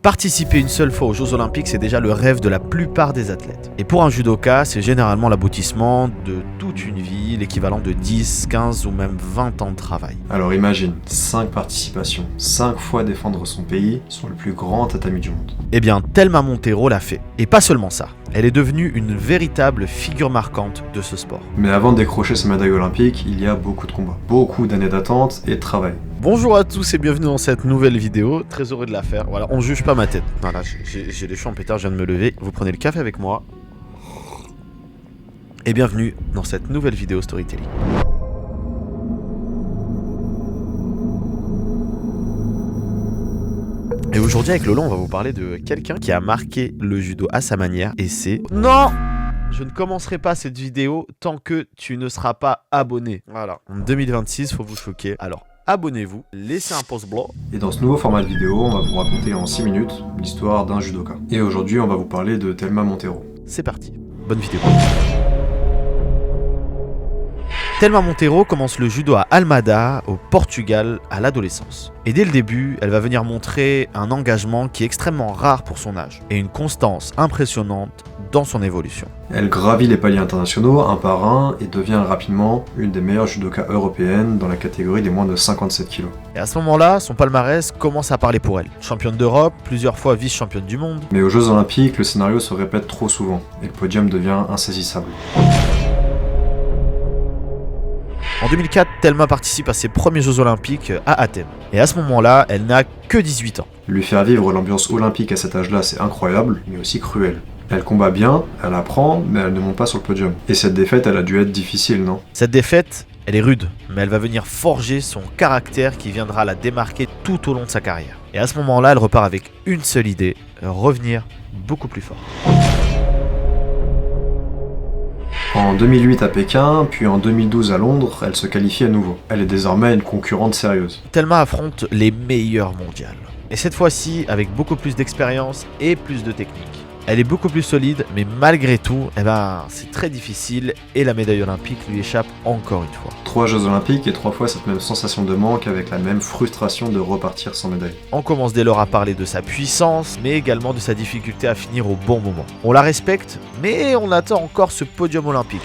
Participer une seule fois aux Jeux Olympiques, c'est déjà le rêve de la plupart des athlètes. Et pour un judoka, c'est généralement l'aboutissement de toute une vie, l'équivalent de 10, 15 ou même 20 ans de travail. Alors imagine, 5 participations, 5 fois défendre son pays sur le plus grand tatami du monde. Eh bien, Thelma Monteiro l'a fait. Et pas seulement ça, elle est devenue une véritable figure marquante de ce sport. Mais avant de décrocher sa médaille olympique, il y a beaucoup de combats, beaucoup d'années d'attente et de travail. Bonjour à tous et bienvenue dans cette nouvelle vidéo, très heureux de la faire. Voilà, on juge pas ma tête. Voilà, j'ai les cheveux en pétard, je viens de me lever. Vous prenez le café avec moi. Et bienvenue dans cette nouvelle vidéo storytelling. Et aujourd'hui avec Lolo, on va vous parler de quelqu'un qui a marqué le judo à sa manière et c'est... Non! Je ne commencerai pas cette vidéo tant que tu ne seras pas abonné. Voilà, en 2026, faut vous choquer. Alors, abonnez-vous, laissez un pouce bleu. Et dans ce nouveau format de vidéo, on va vous raconter en 6 minutes l'histoire d'un judoka. Et aujourd'hui, on va vous parler de Thelma Monteiro. C'est parti, bonne vidéo. Thelma Monteiro commence le judo à Almada, au Portugal, à l'adolescence. Et dès le début, elle va venir montrer un engagement qui est extrêmement rare pour son âge, et une constance impressionnante dans son évolution. Elle gravit les paliers internationaux un par un et devient rapidement une des meilleures judokas européennes dans la catégorie des moins de 57 kg. Et à ce moment-là, son palmarès commence à parler pour elle. Championne d'Europe, plusieurs fois vice-championne du monde. Mais aux Jeux Olympiques, le scénario se répète trop souvent, et le podium devient insaisissable. En 2004, Thelma participe à ses premiers Jeux Olympiques à Athènes. Et à ce moment-là, elle n'a que 18 ans. Lui faire vivre l'ambiance olympique à cet âge-là, c'est incroyable, mais aussi cruel. Elle combat bien, elle apprend, mais elle ne monte pas sur le podium. Et cette défaite, elle a dû être difficile, non? Cette défaite, elle est rude, mais elle va venir forger son caractère qui viendra la démarquer tout au long de sa carrière. Et à ce moment-là, elle repart avec une seule idée, revenir beaucoup plus fort. En 2008 à Pékin, puis en 2012 à Londres, elle se qualifie à nouveau. Elle est désormais une concurrente sérieuse. Thelma affronte les meilleurs mondiales. Et cette fois-ci, avec beaucoup plus d'expérience et plus de technique. Elle est beaucoup plus solide, mais malgré tout, c'est très difficile et la médaille olympique lui échappe encore une fois. 3 Jeux Olympiques et 3 fois cette même sensation de manque avec la même frustration de repartir sans médaille. On commence dès lors à parler de sa puissance, mais également de sa difficulté à finir au bon moment. On la respecte, mais on attend encore ce podium olympique.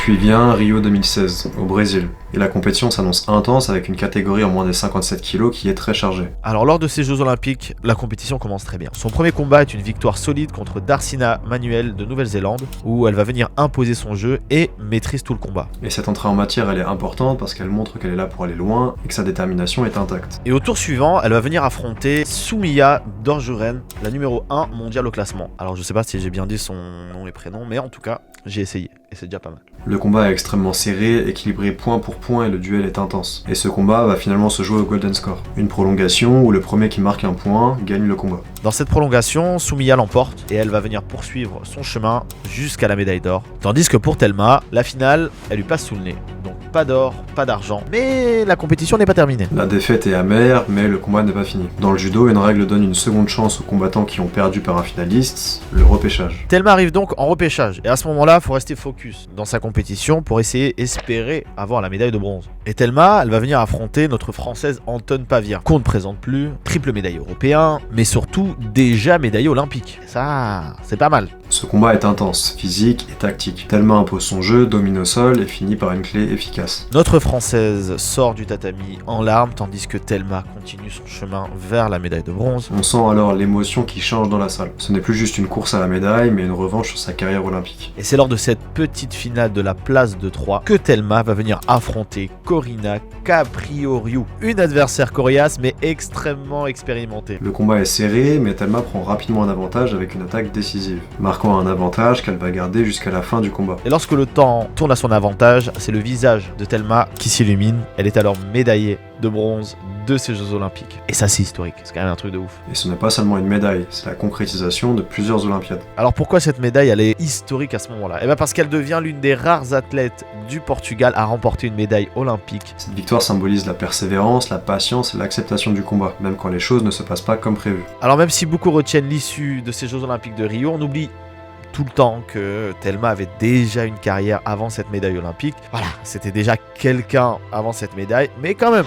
Puis vient Rio 2016, au Brésil, et la compétition s'annonce intense avec une catégorie en moins des 57 kg qui est très chargée. Alors lors de ces Jeux Olympiques, la compétition commence très bien. Son premier combat est une victoire solide contre Darcina Manuel de Nouvelle-Zélande, où elle va venir imposer son jeu et maîtrise tout le combat. Et cette entrée en matière, elle est importante parce qu'elle montre qu'elle est là pour aller loin et que sa détermination est intacte. Et au tour suivant, elle va venir affronter Soumiya Dorjuren, la numéro 1 mondiale au classement. Alors je sais pas si j'ai bien dit son nom et prénom, mais en tout cas, j'ai essayé, et c'est déjà pas mal. Le combat est extrêmement serré, équilibré point pour point et le duel est intense. Et ce combat va finalement se jouer au Golden Score, une prolongation où le premier qui marque un point gagne le combat. Dans cette prolongation, Soumiya l'emporte et elle va venir poursuivre son chemin jusqu'à la médaille d'or. Tandis que pour Thelma, la finale, elle lui passe sous le nez. Donc pas d'or, pas d'argent, mais la compétition n'est pas terminée. La défaite est amère, mais le combat n'est pas fini. Dans le judo, une règle donne une seconde chance aux combattants qui ont perdu par un finaliste, le repêchage. Thelma arrive donc en repêchage et à ce moment-là, il faut rester focus dans sa compétition pour espérer avoir la médaille de bronze. Et Thelma, elle va venir affronter notre française Anton Pavia, qu'on ne présente plus, triple médaille européen, mais surtout déjà médaillée olympique. Et ça, c'est pas mal. Ce combat est intense, physique et tactique. Thelma impose son jeu, domine au sol et finit par une clé efficace. Notre française sort du tatami en larmes tandis que Thelma continue son chemin vers la médaille de bronze. On sent alors l'émotion qui change dans la salle. Ce n'est plus juste une course à la médaille, mais une revanche sur sa carrière olympique. Et c'est lors de cette petite finale de la place de Troyes que Thelma va venir affronter Corina Caprioriou, une adversaire coriace mais extrêmement expérimentée. Le combat est serré, mais Thelma prend rapidement un avantage avec une attaque décisive, marquant un avantage qu'elle va garder jusqu'à la fin du combat. Et lorsque le temps tourne à son avantage, c'est le visage de Thelma qui s'illumine. Elle est alors médaillée de bronze de ces Jeux Olympiques. Et ça, c'est historique. C'est quand même un truc de ouf. Et ce n'est pas seulement une médaille, c'est la concrétisation de plusieurs Olympiades. Alors pourquoi cette médaille, elle est historique à ce moment-là? Eh bien parce qu'elle devient l'une des rares athlètes du Portugal à remporter une médaille olympique. Cette victoire symbolise la persévérance, la patience et l'acceptation du combat, même quand les choses ne se passent pas comme prévu. Alors même si beaucoup retiennent l'issue de ces Jeux Olympiques de Rio, on oublie tout le temps que Thelma avait déjà une carrière avant cette médaille olympique. Voilà, c'était déjà quelqu'un avant cette médaille, mais quand même.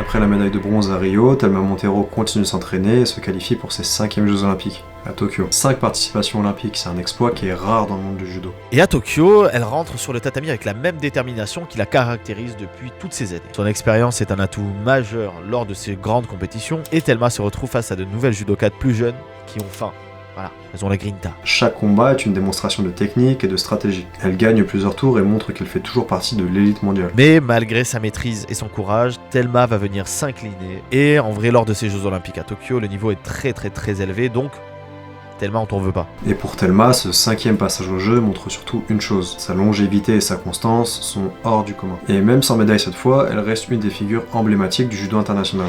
Après la médaille de bronze à Rio, Thelma Montero continue de s'entraîner et se qualifie pour ses 5e Jeux Olympiques à Tokyo. 5 participations olympiques, c'est un exploit qui est rare dans le monde du judo. Et à Tokyo, elle rentre sur le tatami avec la même détermination qui la caractérise depuis toutes ces années. Son expérience est un atout majeur lors de ces grandes compétitions et Thelma se retrouve face à de nouvelles judokas plus jeunes qui ont faim. Voilà, elles ont la grinta. Chaque combat est une démonstration de technique et de stratégie. Elle gagne plusieurs tours et montre qu'elle fait toujours partie de l'élite mondiale. Mais malgré sa maîtrise et son courage, Thelma va venir s'incliner. Et en vrai, lors de ces Jeux Olympiques à Tokyo, le niveau est très élevé, donc Thelma, on t'en veut pas. Et pour Thelma, ce 5e passage au jeu montre surtout une chose, sa longévité et sa constance sont hors du commun. Et même sans médaille cette fois, elle reste une des figures emblématiques du judo international.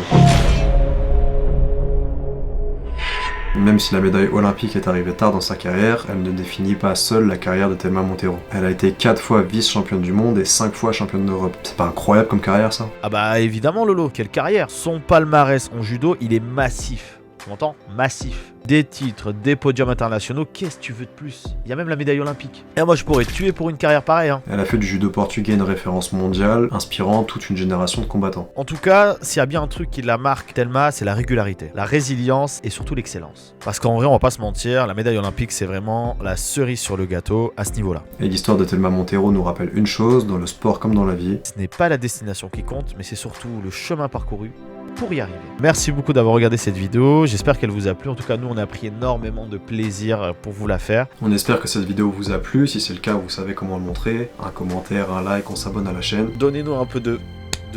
Même si la médaille olympique est arrivée tard dans sa carrière, elle ne définit pas seule la carrière de Thelma Montero. Elle a été 4 fois vice-championne du monde et 5 fois championne d'Europe. C'est pas incroyable comme carrière ça? Ah bah évidemment Lolo, quelle carrière. Son palmarès en judo, il est massif. Tu m'entends? Massif. Des titres, des podiums internationaux, qu'est-ce que tu veux de plus? Il y a même la médaille olympique. Et moi je pourrais te tuer pour une carrière pareille. Hein. Elle a fait du judo portugais une référence mondiale, inspirant toute une génération de combattants. En tout cas, s'il y a bien un truc qui la marque Thelma, c'est la régularité, la résilience et surtout l'excellence. Parce qu'en vrai, on va pas se mentir, la médaille olympique c'est vraiment la cerise sur le gâteau à ce niveau-là. Et l'histoire de Thelma Montero nous rappelle une chose, dans le sport comme dans la vie. Ce n'est pas la destination qui compte, mais c'est surtout le chemin parcouru pour y arriver. Merci beaucoup d'avoir regardé cette vidéo, j'espère qu'elle vous a plu. En tout cas, nous on a pris énormément de plaisir pour vous la faire. On espère que cette vidéo vous a plu, si c'est le cas vous savez comment le montrer, un commentaire, un like, on s'abonne à la chaîne. Donnez-nous un peu de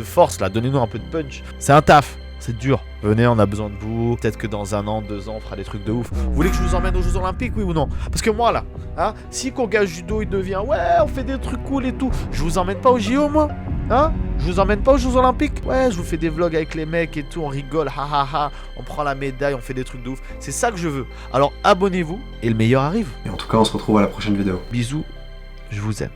force là, donnez-nous un peu de punch. C'est un taf, c'est dur. Venez, on a besoin de vous. Peut-être que dans 1 an, 2 ans, on fera des trucs de ouf. Vous voulez que je vous emmène aux Jeux Olympiques, oui ou non? Parce que moi là, hein, si Koga Judo il devient ouais, on fait des trucs cool et tout, je vous emmène pas aux JO moi? Hein? Je vous emmène pas aux Jeux Olympiques? Ouais, je vous fais des vlogs avec les mecs et tout, on rigole, ha, on prend la médaille, on fait des trucs de ouf. C'est ça que je veux. Alors abonnez-vous et le meilleur arrive. Et en tout cas, on se retrouve à la prochaine vidéo. Bisous, je vous aime.